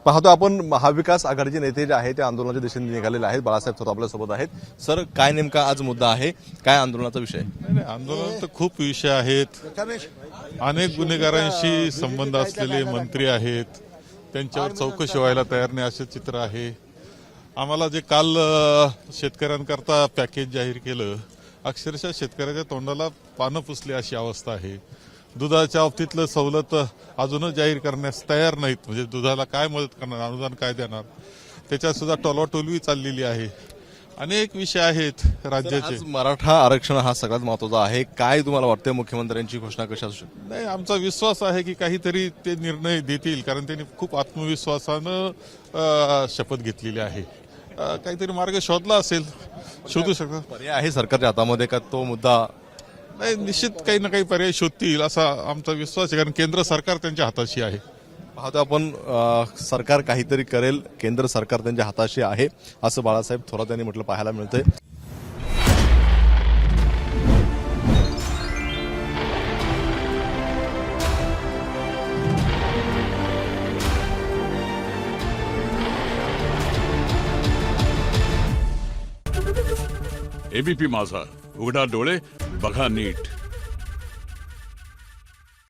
पाहतो आपण महाविकास आघाडीचे नेते जे आहेत ते आंदोलनाच्या दिशेने निघालेले आहेत. बाळासाहेब थोरात आपल्यासोबत आहेत. सर, काय नेमका आज मुद्दा आहे, काय आंदोलनाचा विषय? नाही, आंदोलन तर खूप विषय आहेत. अनेक गुन्हेगारांशी संबंध असलेले मंत्री आहेत, त्यांच्यावर चौकशी व्हायला तयार नाही असे चित्र आहे. आम्हाला जे काल शेतकऱ्यांकरता पॅकेज जाहीर केलं, अक्षरशः शेतकऱ्याच्या तोंडाला पानं पुसली अशी अवस्था आहे. दुधाच्या बाबतीतलं सवलत अजूनच जाहीर करण्यास तयार नाहीत. म्हणजे दुधाला काय मदत करणार, अनुदान काय देणार, त्याच्यात सुद्धा टोलवाटोलवी चाललेली आहे. अनेक विषय आहेत राज्याचे. आज मराठा आरक्षण हा सगळ्यात महत्वाचा आहे. काय तुम्हाला वाटतं मुख्यमंत्र्यांची घोषणा कशी असू शकते? नाही, आमचा विश्वास आहे की काहीतरी ते निर्णय देतील, कारण त्यांनी खूप आत्मविश्वासानं शपथ घेतलेली आहे. काहीतरी मार्ग शोधला असेल, शोधू शकतात. पर्याय आहे सरकारच्या हातामध्ये का तो मुद्दा? नाही, निश्चित काही ना काही पर्याय शोधतील असा आमचा विश्वास आहे, कारण केंद्र सरकार त्यांच्या हाताशी आहे. पाहतो आपण सरकार काहीतरी करेल, केंद्र सरकार त्यांच्या हाताशी आहे असं बाळासाहेब थोरात यांनी म्हटलं पाहायला मिळतंय. एबीपी माझा, उघडा डोळे बघा नीट.